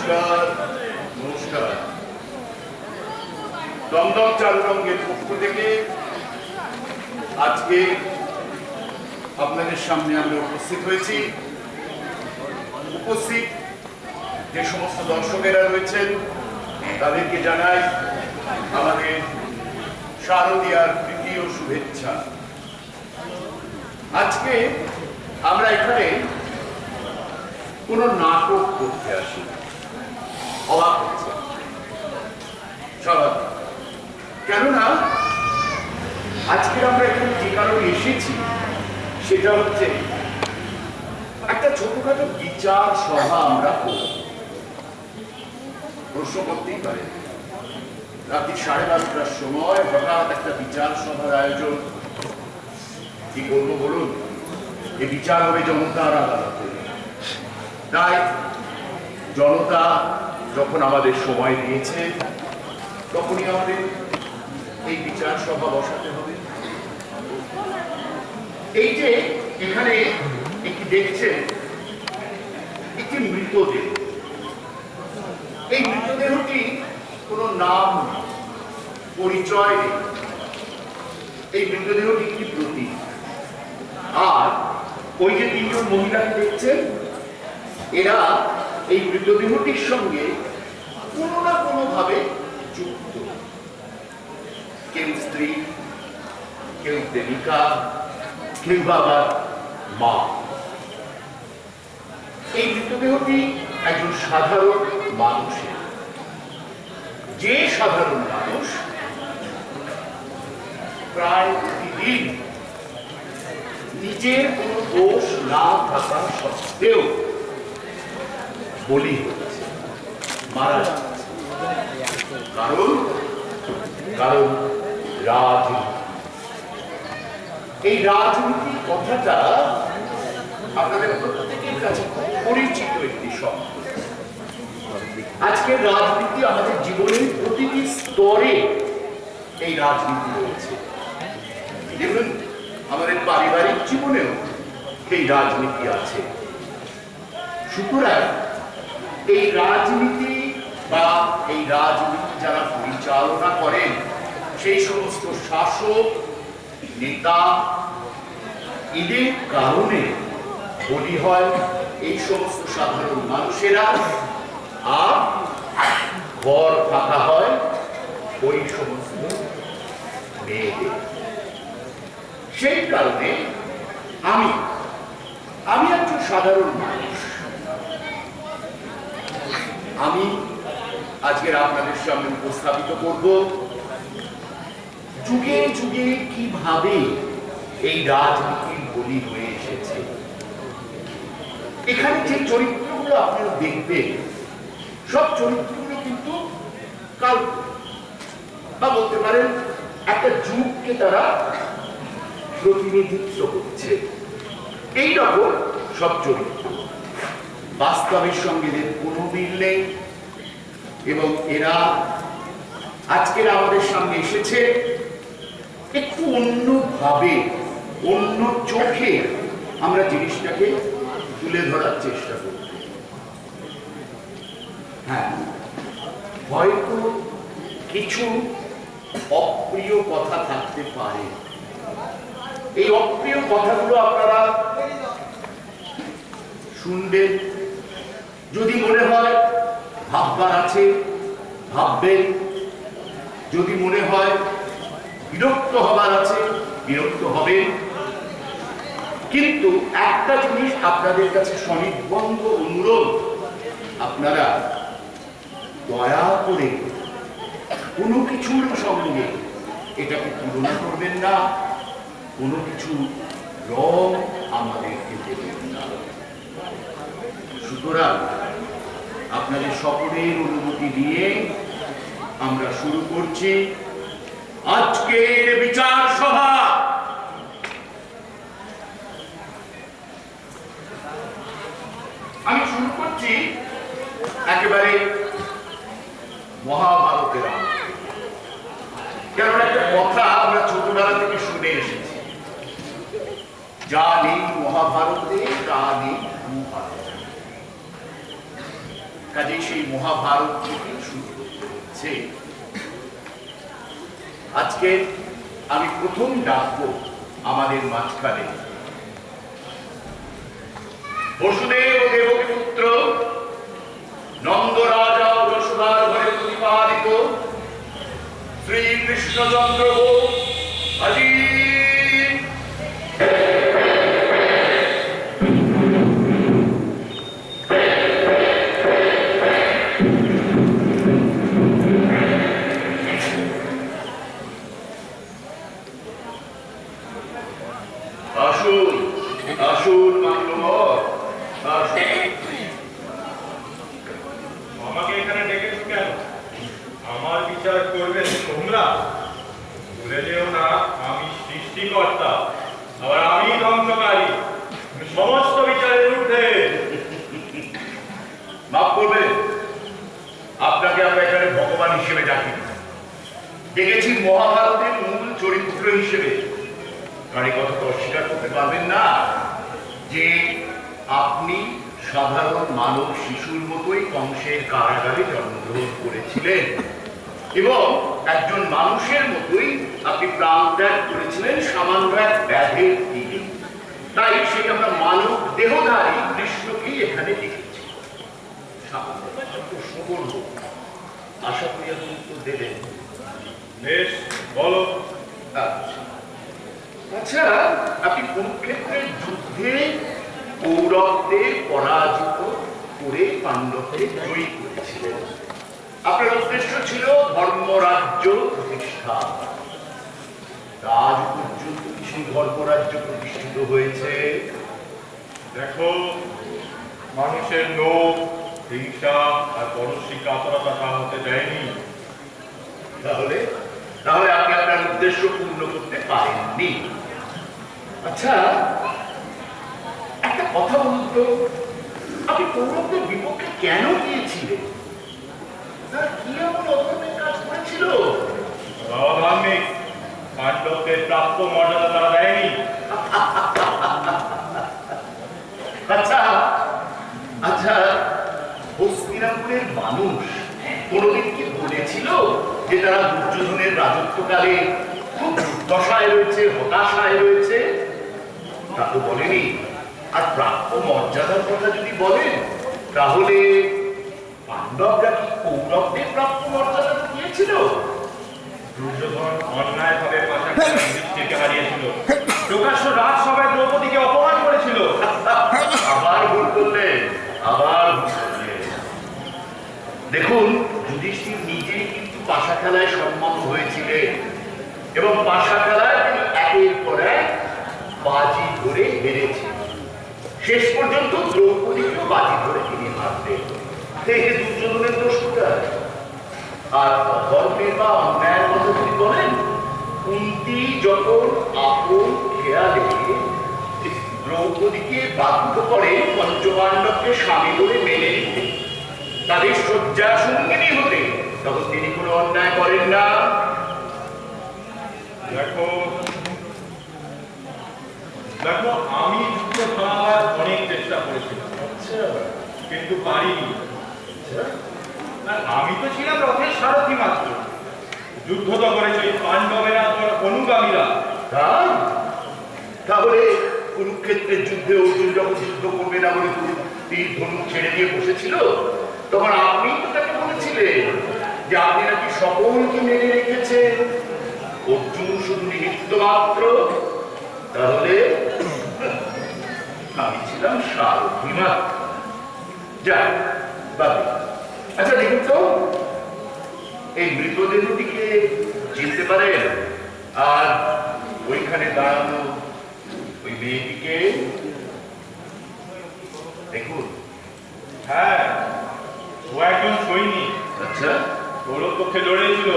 নমস্কার নমস্কার। দমদম চারুরঙ্গের পক্ষ থেকে আজকে আপনাদের সামনে আমরা উপস্থিত হয়েছি। উপস্থিত যে সমস্ত দর্শকেরা রয়েছেন তাদেরকে জানাই আমাদের শারদীয়ার তৃতীয় শুভেচ্ছা। আজকে আমরা এখানে কোনো নাটক করতে আসি, অবাক হচ্ছে স্বাভাবিক। কেননা আজকে আমরা এখানে যে কারণে এসেছি সেটা হচ্ছে একটা ছোটখাটো বিচার সভা আমরা করব। প্রশ্ন করতেই পারে, রাত্রি 12:30টার সময় হঠাৎ একটা বিচার সভার আয়োজন, কি করবো বলুন? এই বিচার হবে জনতার আদালতে। তাই জনতা যখন আমাদের সময় দিয়েছে তখনই আমাদের এই বিচার সভা বসাতে হবে। এই যে এখানে একটি দেখছেন একটি মৃতদেহ, এই মৃতদেহটি কোনো নাম পরিচয় নেই। এই মৃতদেহটি একটি প্রতীক। আর ওই যে তিনজন মহিলাকে দেখছেন, এরা এই মৃতদেহটির সঙ্গে কোনো না কোনো ভাবে যুক্ত। কেউ স্ত্রী, কেউ প্রেমিকা, কেউ বাবা মা। এই মৃতদেহটি একজন সাধারণ মানুষের, যে সাধারণ মানুষ প্রায় প্রতিদিন নিজের কোনো দোষ না থাকা সত্ত্বেও বলি হচ্ছে, মারা যাচ্ছে। কারণ রাজনীতি। এই রাজনীতি কথাটা আপনাদের প্রত্যেকের কাছে পরিচিত একটি শব্দ। আজকের রাজনীতি আমাদের জীবনের প্রতিটি স্তরে এই রাজনীতি রয়েছে। দেখুন, আমাদের পারিবারিক জীবনেও এই রাজনীতি আছে। সুতরাং এই রাজনীতি বা এই রাজনীতি যারা পরিচালনা করেন, সেই সমস্ত শাসক নেতা, এদের কারণে বলি হয় এই সমস্ত সাধারণ মানুষেরা, আর ঘর ফাঁকা হয় ওই সমস্ত মেয়েদের। সেই কারণে আমি একজন সাধারণ মানুষ। আমি আজকের আপনাদের সামনে উপস্থাপিত করব যুগে যুগে কিভাবে এই রাজনীতির বলি হয়ে এসেছে। এখানে যে চরিত্রগুলো আপনারা দেখবেন, সব চরিত্রগুলো কিন্তু কাল্পনিক, বা বলতে পারেন একটা যুগকে তারা প্রতিনিধিত্ব করছে। এইরকম সব চরিত্র, বাস্তবের সঙ্গে এদের কোনো মিল নেই, এবং এরা আজকের আমাদের সামনে এসেছে একটু অন্যভাবে, অন্য চোখে আমরা জিনিসটাকে তুলে ধরার চেষ্টা করব। হ্যাঁ, হয়তো কিছু অপ্রিয় কথা থাকতে পারে। এই অপ্রিয় কথাগুলো আপনারা শুনবেন। যদি মনে হয় ভাববার আছে, ভাববেন। যদি মনে হয় বিরক্ত হবার আছে, বিরক্ত হবেন। কিন্তু একটা জিনিস আপনাদের কাছে সনির্বন্ধ অনুরোধ, আপনারা দয়া করে কোনো কিছুর সঙ্গে এটাকে তুলনা করবেন না, কোনো কিছু রং আমাদেরকে দেবেন না। সুতরাং আপনাদের সকলের অনুমতি নিয়ে আমরা শুরু করছি আজকের বিচার সভা। আমি শুরু করছি একেবারে মহাভারতের আমল। কারণ একটা কথা আমরা ছোটবেলা থেকে শুনে এসেছি, যা নেই মহাভারতে তা নেই ভূভারতে। কাজেই সেই মহাভারত থেকে শুরু হচ্ছে। আজকে আমি প্রথম ডাকবো আমাদের মাঝখানে বসুদেব ও দেবকী পুত্র নন্দ রাজা ও যশোদার ঘরে প্রতিপাদিত শ্রীকৃষ্ণচন্দ্র আজি আসুন আসুন মাতৃমর আসুন। আমাকে এখানে ডেকেছো কেন? আমার বিচার করবে তোমরা? ভুলে যেও না আমি সৃষ্টিকর্তা, আবার আমি ধ্বংসকারী। আমি সমস্ত বিচারের ঊর্ধ্বে। মাফ করবেন, আপনাকে আমরা এখানে ভগবান হিসেবে ডাকি, ডেকেছি মহাভারতের মূল চরিত্র হিসেবে। আর এই কথা তো অস্বীকার করতে পারবেন না যে আপনি সাধারণ মানব শিশুর মতোই কংসের কারাগারে জন্মগ্রহণ করেছিলেন এবং একজন মানুষের মতোই আপনি প্রাণ ত্যাগ করেছিলেন সামান্য এক ব্যাধের দিকে। তাই সেই আমরা মানব দেহধারী কৃষ্ণকেই এখানে দেখেছি। প্রশ্ন করব, আশা করি আপনি উত্তর দেবেন। বেশ, বলো। আচ্ছা, আপনি কুরুক্ষেত্রের যুদ্ধে কৌরবদের পরাজিত করে পাণ্ডবকে জয়ী করেছিলেন। আপনার উদ্দেশ্য ছিল ধর্মরাজ্য প্রতিষ্ঠা। আজ পর্যন্ত কিছু ধর্মরাজ্য প্রতিষ্ঠিত হয়েছে? দেখো, মানুষের লোভ, হিংসা আর পরশ্রী কাতরতা হতে দেয়নি। তাহলে তাহলে আপনি আপনার উদ্দেশ্য পূর্ণ করতে পারেননি। আচ্ছা, একটা কথা বলুন তো, আপনি কৌরবদের বিপক্ষে কেন গিয়েছিলেন? তারা কি এমন অধর্মের কাজ করেছিল? অধার্মিক, পাণ্ডবদের প্রাপ্য মর্যাদা তারা দেয়নি। আচ্ছা আচ্ছা, হস্তিনাপুরের মানুষ কোনদিন কি বলেছিল যে তারা দুর্যোধনের রাজত্বকালে খুব দুর্দশায় রয়েছে, হতাশায় রয়েছে? তা তো বলেনি। আর প্রাপ্য মর্যাদার কথা যদি বলেন, তাহলে পাণ্ডবরা কি কৌরবদের প্রাপ্য মর্যাদা দিয়েছিল? দুর্যোধন অন্যায়ভাবে পাশাপাশি যুধিষ্ঠিরকে হারিয়েছিল। প্রকাশ্য রাজসভায় দ্রৌপদীকে অপমান করেছিল। আবার ভুল করলেন, আবার ভুল করলেন। দেখুন, যুধিষ্ঠির নিজেই কিন্তু পাশা খেলায় সম্মত হয়েছিলেন এবং পাশা খেলায় তিনি একের পর এক বাজি ধরে হেরেছেন। শেষ পর্যন্ত দ্রৌপদীকেও বাজি ধরে তিনি হারলেন। দেখে দুর্যোধনের দোষ কোথায়? আর অধর্মের বা অন্যায়ের কথা যদি বলেন, কুন্তী যখন আপন খেয়ালে দ্রৌপদীকে বাধ্য করে পঞ্চপাণ্ডবকে স্বামী বলে মেনে নিতে, তাদের শয্যা সঙ্গিনী হতে, তখন তিনি কোনো অন্যায় করেন না। দেখো দেখো, আমি যুদ্ধ থামাবার অনেক চেষ্টা করেছিলাম, কিন্তু পারিনি। আর আমি তো ছিলাম রথের সারথি মাত্র। যুদ্ধ তো করেছে পাণ্ডবেরা, অনুগামীরা। তাহলে কুরুক্ষেত্রের যুদ্ধে অর্জুন যখন যুদ্ধ করবে না বলে তীর ধনুক ছেড়ে দিয়ে বসেছিল, তখন আপনি তো তাকে বলেছিলেন যে আপনি নাকি সকলকে মেনে রেখেছেন, অর্জুন শুধু নিমিত্ত মাত্র। তাহলে আমি ছিলাম সারথি মাত্র। যাই বাবু, আচ্ছা দেখুন তো, এই মৃতদেহটিকে চিনতে পারেন? আর ওইখানে দাঁড়ানো ওই মেয়েটিকে দেখুন। হ্যাঁ, ও একজন সৈনিক। আচ্ছা, কৌরব পক্ষে লড়েছিল,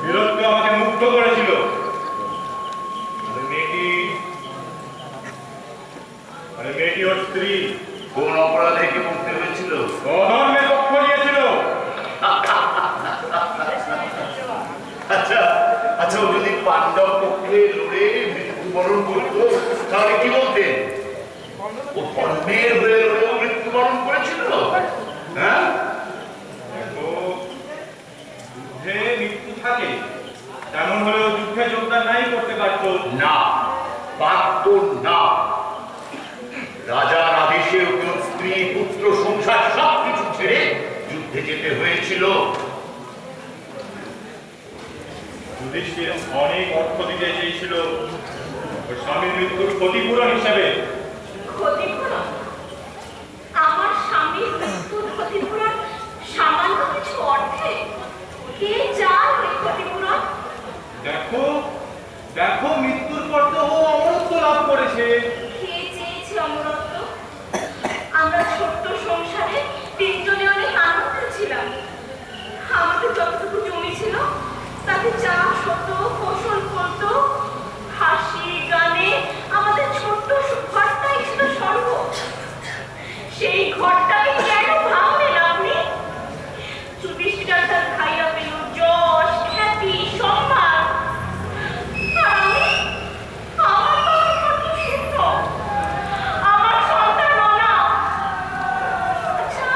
বীরত্ব আমাকে মুগ্ধ করেছিল। মেয়েটি ওর স্ত্রী। কোন অপরাধে কি করতে হয়েছিল? অধর্মের পক্ষ নিয়েছিল। আচ্ছা আচ্ছা, ও যদি পাণ্ডব পক্ষে লড়ে মৃত্যুবরণ করত, তাহলে কি বলতেন? ও ধর্মের হয়ে লড়ে মৃত্যুবরণ করেছিল? তেমন হলেও যুদ্ধে যোগদান নাই করতে পারতো না, পারত না। রাজার আদেশে ওকে স্ত্রী পুত্র সংসার সবকিছু ছেড়ে যুদ্ধে যেতে হয়েছিল। যুধিষ্ঠির অনেক অর্থ দিতে চেয়েছিল ওর স্বামীর মৃত্যুর ক্ষতিপূরণ হিসেবে। ক্ষতিপূরণ? আমার স্বামীর মৃত্যুর ক্ষতিপূরণ সামান্য কিছু অর্থে? কে চায় এই ক্ষতিপূরণ? দেখো দেখো, মৃত্যুর পর তো ও অমরত্ব লাভ করেছে। কে চেয়েছে অমরত্ব? আমরা ছোট্ট সংসারে তিনজনে অনেক আনন্দে ছিলাম। আমাদের যতটুকু জমি ছিল তাতে চাষ হতো, ফসল ফলতো, হাসি গানে আমাদের ছোট্ট ঘরটাই ছিল স্বর্গ। সেই ঘরটাকে কেন ভাঙলেন আপনি? যুধিষ্ঠির তার ভাইরা পেল যশ, খ্যাতি, সম্মান, আর আমি? আমার তো ছোট্ট শূন্য, আমার সন্তান না। আচ্ছা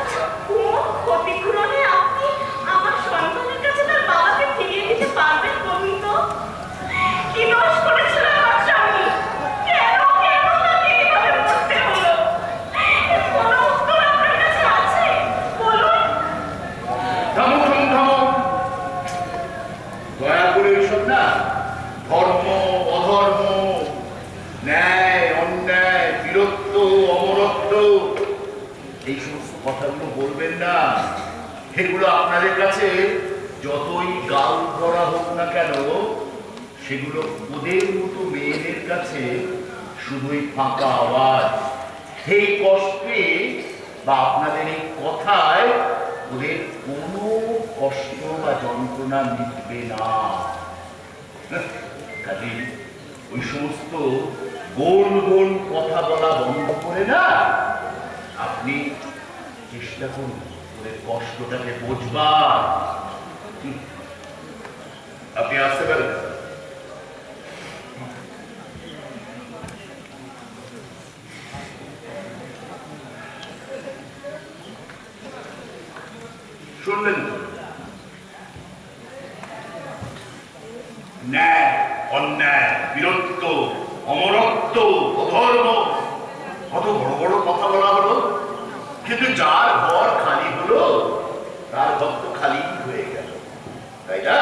আচ্ছা, কোন ক্ষতিপূরণে আপনি আমার সন্তানের কাছে তার বাবাকে ফিরিয়ে দিতে পারবেন বলুন তো? কি দোষ করেছিল আমার স্বামী? কেন কেন তাকে এইভাবে মরতে হলো? এর কোনো উত্তর আপনার কাছে আছে? বলুন। থামো থামো থামো, দয়া করে এইসব না ধর্ম অধর্ম, ন্যায় অন্যায়, বীরত্ব অমরত্ব, এই সমস্ত কথাগুলো বলবেন না। এগুলো আপনাদের কাছে যতই গাল ভরা হোক না কেন, সেগুলো ওদের মতো মেয়েদের কাছে শুধুই ফাঁকা আওয়াজ। সেই কষ্টে বা আপনাদের এই কথায় ওদের কোনো কষ্ট বা যন্ত্রণা মিটবে না। কাজে ওই সমস্ত গোল গোল কথা বলা বন্ধ করে না আপনি চেষ্টা করুন ওদের কষ্টটাকে বোঝবার। আপনি আসতে পারেন। শুনলেন তো? ন্যায় অন্যায়, বীরত্ব অমরত্ব অধর্ম, কত বড় বড় কথা বলা হলো, কিন্তু যার ঘর খালি হলো তার ঘর তো খালি হয়ে গেল, তাই না?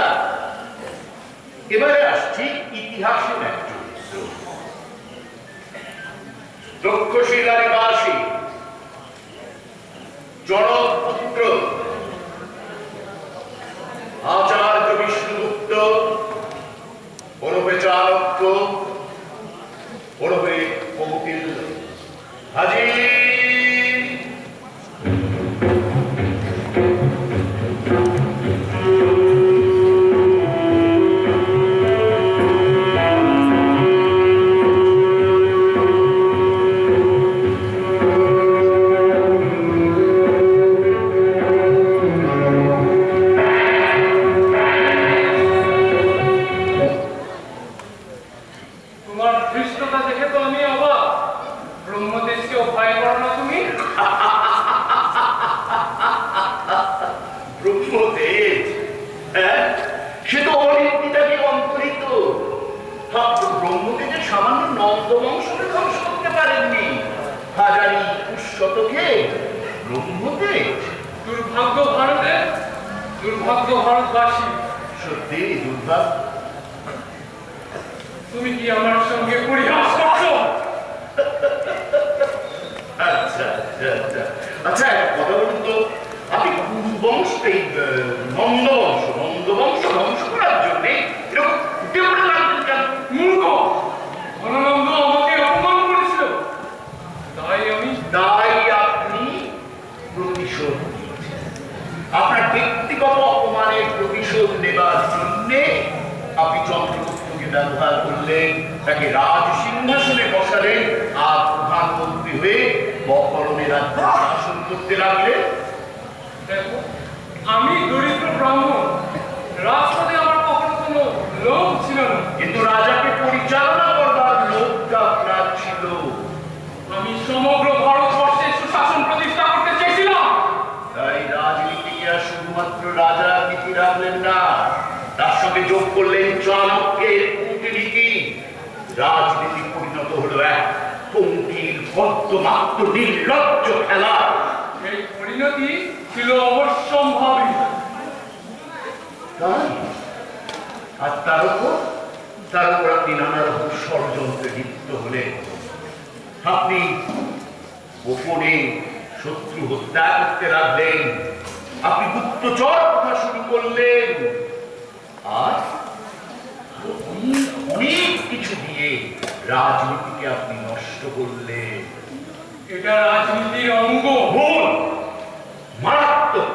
এবারে আসছি ইতিহাসের এক চরিত্র, তক্ষশিলা নিবাসী জনক পুত্র আচার্য বিষ্ণুগুপ্ত ওরফে চাণক্য ওরফে কৌটিল্য হাজির। সে তো অনেকটাকে অন্তরিত, ব্রহ্মদেবের সামান্য নন্দবংশকে ধ্বংস করতে পারেননি, হাজারি শতকে ব্রহ্মদেব। দুর্ভাগ্য ভারতের, দুর্ভাগ্য ভারতবাসী। সত্যি দুর্ভাগ্য। তুমি কি আমার সঙ্গে পরিহাস করছো? আচ্ছা আচ্ছা আচ্ছা আচ্ছা, কথা বলুন তো, আপনি কুরুবংশ এই নন্দবংশ ধ্বংস করার জন্যে এরকম উঠে পড়ে লাগবেন কেন? মূর্খ! ধননন্দ আমাকে অপমান করেছিল, তাই আপনি প্রতিশোধ নিয়েছেন। আপনার ব্যক্তিগত অপমানের প্রতিশোধ নেবার জন্যে আপনি চন্দ্রগুপ্তকে ব্যবহার করলেন, তাকে রাজ সিংহাসনে বসালেন, আর প্রধানমন্ত্রী হয়ে বকরণের রাজ্য শাসন করতে লাগলেন। দেখো, আমি দরিদ্র ব্রাহ্মণ, রাজপথে আমার কখনো কোনো লোভ ছিল না। কিন্তু রাজাকে পরিচালনা করবার লোকটা আপনার ছিল। আমি সমগ্র ভারতবর্ষে সুশাসন প্রতিষ্ঠা করতে চেয়েছিলাম। তাই রাজনীতিকে আর শুধুমাত্র রাজার নীতি রাখলেন না, তার সঙ্গে যোগ এক পঙ্কিল পদ্মমাত্র নির্লজ্জ খেলা। এই পরিণতি ছিল অবশ্যম্ভাবী। তাই আর তার উপর আপনি নানা রকম ষড়যন্ত্রে লিপ্ত হলেন। আপনি গোপনে শত্রু হত্যা করতে লাগলেন, আপনি গুপ্তচর কথা শুরু করলেন, আর অনেক কিছু দিয়ে রাজনীতিকে আপনি নষ্ট করলেন। এটা রাজনীতির অঙ্গ। ভুল, মারাত্মক।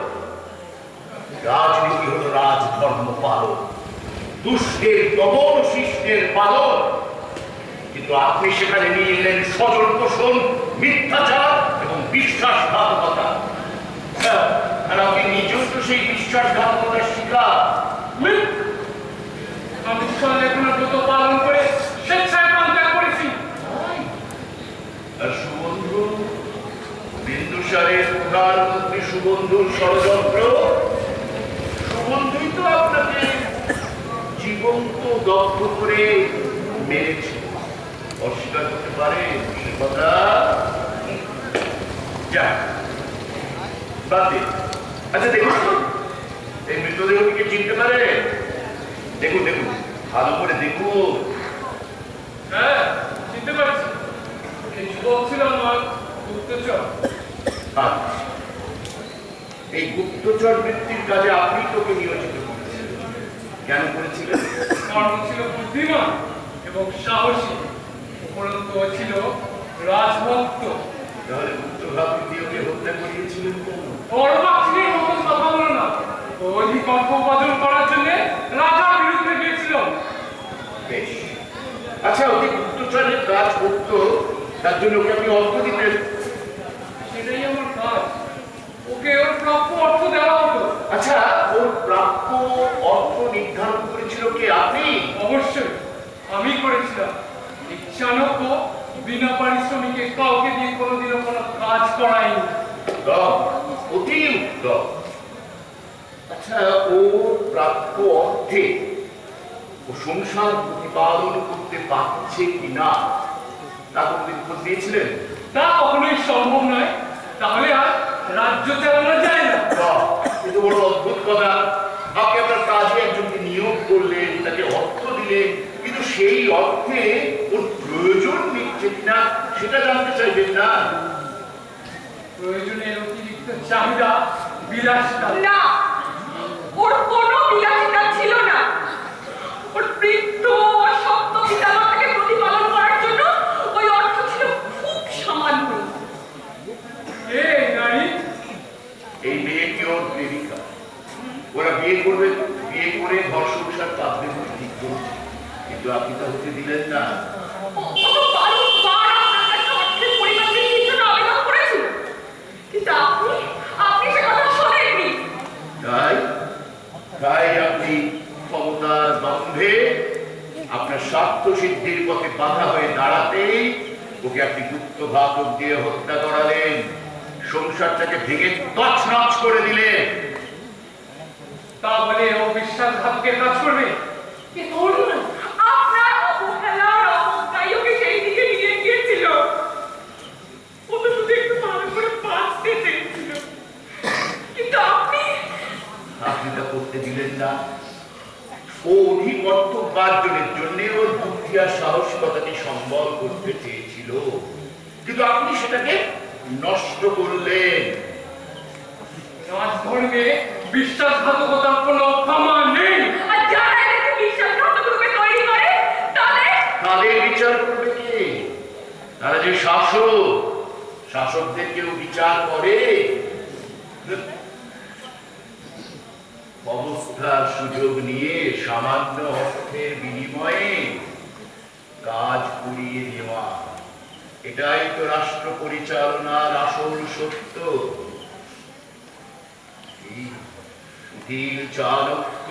রাজনীতি হলো রাজধর্ম পালন, দুষ্টের দমন, শিষ্টের পালন। কিন্তু আপনি সেখানে নিয়ে এলেন স্বজন পোষণ, মিথ্যাচার এবং বিশ্বাসঘাতকতা। আর আপনি নিজেও তো সেই বিশ্বাসঘাতকতার শিকার। আমি সন্দেহপূর্ণ ব্রত পালন করে স্বেচ্ছায় প্রাণ ত্যাগ করেছি। আর সুবন্ধু, বিন্দুসারের প্রধানমন্ত্রী সুবন্ধুর ষড়যন্ত্র, সুবন্ধুই তো আপনাকে জীবন্ত দগ্ধ করে মেরেছে। অস্বীকার করতে পারে সে কথা? যাক, বাদ দিন। আচ্ছা দেখুন, এই মৃতদেহটিকে চিনতে পারে? দেখুন দেখুন, ভালো করে দেখুন। হ্যাঁ, চিনতে পারছি। এই যুবক ছিল আমার গুপ্তচর। আচ্ছা, এই গুপ্তচর বৃত্তির কাজে আপনি তোকে নিয়োজিত করেছিলেন। কেন করেছিলেন? কারণ ছিল বুদ্ধিমান এবং সাহসী, উপরন্তু ছিল রাজভক্ত। তাহলে গুপ্তঘাতী দিয়ে ওকে হত্যা করিয়েছিলেন কেন? অর্বাচীনের মতন কথা বলো না। অধিক অর্থ উপার্জন করার জন্য রাজার বিরুদ্ধে গিয়েছিল। বেশ, আচ্ছা, ওকে গুপ্তচরের কাজ করতো, তার জন্য ওকে আপনি অর্থ দিতেন? সেটাই আমার কাজ। ওকে ওর প্রাপ্য অর্থ দেওয়া হতো। আচ্ছা, ওর প্রাপ্য অর্থ নির্ধারণ করেছিল কে? আপনি? অবশ্যই আমি করেছিলাম। ইচ্ছানক বিনা পারিশ্রমিকে কাউকে দিয়ে কোনোদিনও কোনো কাজ করাইনি। অতি উত্তম। আচ্ছা, ওর প্রাপ্য অর্থে ও সংসার প্রতিপালন করতে পারছে কিনা তা কোনদিন খোঁজ দিয়েছিলেন? তা কখনোই সম্ভব নয়, তাহলে আর রাজ্য চালানো যায় না। কিন্তু বড় অদ্ভুত কথা, আপনি আপনার কাজে একজনকে নিয়োগ করলেন, তাকে অর্থ দিলেন, কিন্তু সেই অর্থে ওর প্রয়োজন মিটছে কিনা সেটা জানতে চাইবেন না। প্রয়োজনের অতিরিক্ত চাহিদা বিলাসিতা না, ওর কোনো বিলাসিতা ছিল না। ওর বৃদ্ধ সপ্ত পিতামাতাকে প্রতিপালন করার জন্য ওই অর্থ ছিল খুব সামান্য। এই নারী, এই মেয়েটি ওর প্রেমিকা। ওরা বিয়ে করবে, বিয়ে করে ঘর সংসার পাতবে বলে ঠিক করেছে, কিন্তু আপনি তা হতে দিলেন না। ও তো বারংবার আপনার কাছে অর্থের পরিমাণ বৃদ্ধির জন্য আবেদন করেছিল, কিন্তু আপনি সে কথা শোনেননি। তাই আপনি ক্ষমতার দম্ভে আপনার স্বার্থ সিদ্ধির পথে বাধা হয়ে দাঁড়াতেই ওকে আপনি গুপ্তঘাতক দিয়ে হত্যা করালেন, সংসারটাকে ভেঙে তছনছ করে দিলেন। তা বলে ও বিশ্বাসঘাতকের কাজ করবে? কি করুন, আপনার অবহেলার অবস্থায় ওকে সেই দিকে নিয়ে গিয়েছিল। ও তো শুধু একটু ভালো করে বাঁচতে চেয়েছিল, কিন্তু আপনি তা করতে দিলেন না। ও অধিক অর্থ উপার্জনের জন্য ওর বুদ্ধি আর সাহসিকতাকে সম্বল করতে চেয়েছিল, কিন্তু আপনি সেটাকে নষ্ট করলেন। রাজধর্মে বিশ্বাসঘাতকতার কোনো ক্ষমা নেই। আর যারা এদেরকে বিশ্বাসঘাতক রূপে তৈরি করে তাদের বিচার করবে কে? তারা যে শাসকদের কেউ বিচার করে? অবস্থার সুযোগ নিয়ে সামান্য অর্থের বিনিময়ে কাজ করিয়ে নেওয়া, এটাই তো রাষ্ট্র পরিচালনার আসল সত্য। চাণক্য,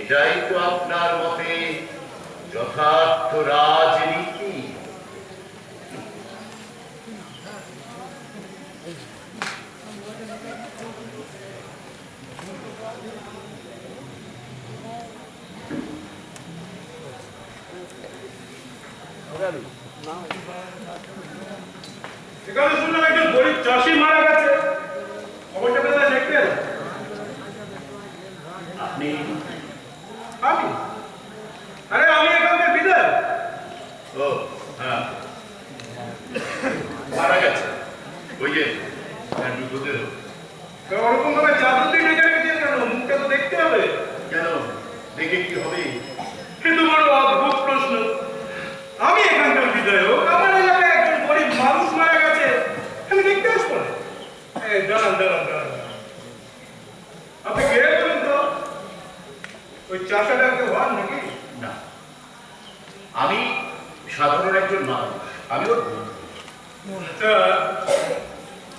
এটাই তো আপনার মতে যথার্থ রাজনীতি। Ready. এখানে শুনলাম একজন গরিব চাষি মারা গেছে, খবরটা পেলে দেখবেন? আপনি? আমি? আরে আমি এখানকার বিধায়ক। ও হ্যাঁ, মারা গেছে ওই যে যুদ্ধদের। ওরকম ভাবে জাদুতে ডেকে রেখেছেন কেন? মুখটা তো দেখতে হবে। কেন, দেখে কি হবে? কিন্তু বড় অদ্ভুত প্রশ্ন। আমি এখানকার বিধায়ক, আমার এলাকায় একজন গরিব মানুষ মারা গেছে, আমি দেখতে আসবো না? এই দাঁড়ান দাঁড়ান দাঁড়ান, আপনি কে বলুন তো? ওই চাষাটা কেউ হন নাকি? না, আমি সাধারণ একজন মানুষ, আমি ওর বন্ধু। আচ্ছা,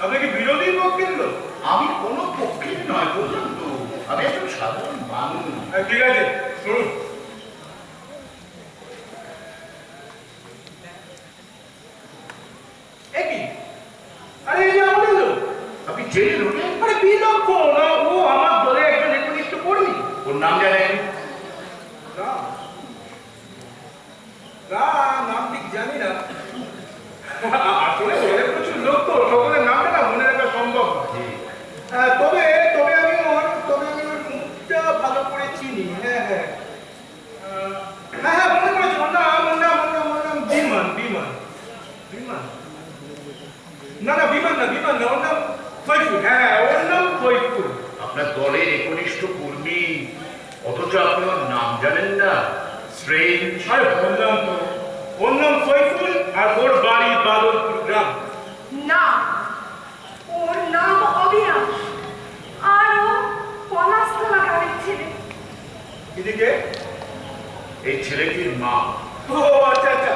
আপনি কি বিরোধী পক্ষের লোক? আমি কোনো পক্ষের নয়, বললাম তো, আমি একজন সাধারণ মানুষ। ঠিক আছে, শুনুন। একই, আরে এই যে আমাদের লোক। আপনি জেনে ঢুকলেন? আরে বিলক্ষণ, ও আমার দলে একজন একনিষ্ঠ কর্মী। ওর নাম জানেন? নাম ঠিক জানি না, আসলে দলে প্রচুর লোক তো, সকলের নামটা না মনে রাখা সম্ভব নয়। তবে তবে আমি ওর মুখটা ভালো করে চিনি। হ্যাঁ হ্যাঁ হ্যাঁ হ্যাঁ, মনে করেছি, ওর নাম বিমান। বিমান বিমান না না, বিমান না, বিমান না, ওর নাম ফৈফুল। হ্যাঁ, ওর নাম ফৈফুল। আপনার দলের একনিষ্ঠ কর্মী, অথচ আপনি ওর নাম জানেন না? স্ট্রেঞ্জ। আরে বললাম তো, ওর নাম ফৈফুল আর ওর বাড়ি বাদলপুর গ্রাম। না, ওর নাম অবিনাশ, আর ও পলাশতলা গ্রামের ছেলে। এদিকে এই ছেলেটির মা। ও আচ্ছা আচ্ছা,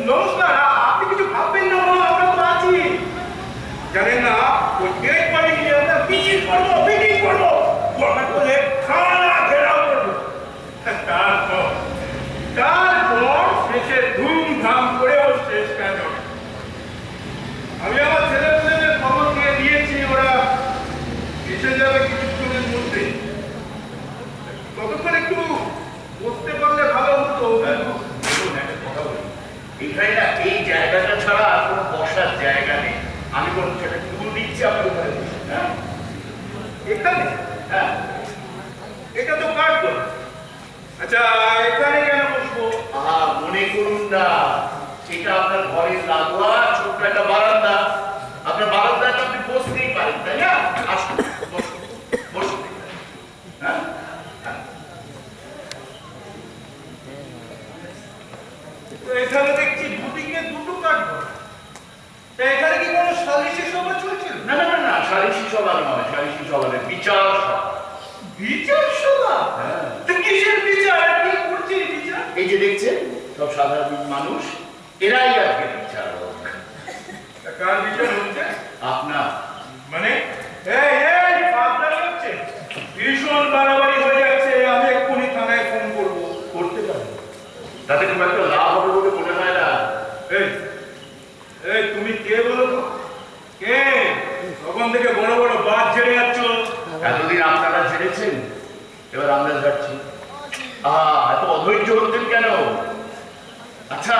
নমস্কার। আপনি কিছু ভাববেন না, মা, আমরা তো আছি। জানেন না, ওই ডেট বাড়ি নিয়ে আমরা মিটিং করবো, দরকার করলে খানা ঘেরাও করবো। তারপর শেষে ধুমধাম করে ওর শেষ কাজ হবে। আমি আমার ছেলেমেয়েদের খবর দিয়ে দিয়েছি, ওরা এসে যাবে কিছুক্ষণের মধ্যে। ততক্ষণ একটু বসতে পারলে ভালো হতো। দেখুন, একটা কথা বলি, এখানে না এই জায়গাটা ছাড়া আর কোনো বসার জায়গা নেই। আমি বরং সেটা টুকু দিচ্ছি, আপনি ওখানে বসুন। হ্যাঁ এখানে? হ্যাঁ, এটা তো কাটবো। আচ্ছা, এখানে কেন বসবো? মনে করুন না, এটা আপনার ঘরের লাগোয়া ছোট্ট একটা বারান্দা। আপনার বারান্দায় তো আপনি বসতেই পারেন, তাই না? আসুন, বসুন, বসুন। হ্যাঁ হ্যাঁ। তো এখানে দেখছি দুদিকে দুটো কাটবো। তা এখানে কি কোনো সালিশি সভা চলছিল? না না না না, সালিশি সভা নয়, সালিশি সভা নয়, বিচার সভা। বিচার সভা? হ্যাঁ। তো কিসের বিচার? কি করছে এই বিচার? এই যে দেখছেন সব সাধারণ মানুষ, এরাই আজকে বিচারক। তা কার বিচার হচ্ছে? আপনার। মানে এই পাগলামি হচ্ছে, ভীষণ বাড়াবাড়ি হয়ে যাচ্ছে। আমি এক্ষুনি থানায় ফোন করবো। করতে পারেন, তাতে খুব একটা লাভ হবে বলে মনে হয় না। এই এই, তুমি কে বলো তো? কে? তখন থেকে বড় বড় বাদ ঝেড়ে যাচ্ছ। এতদিন আপনারা ছেড়েছেন, এবার আমরা যাচ্ছি। এত অধৈর্য হচ্ছেন কেন? আচ্ছা,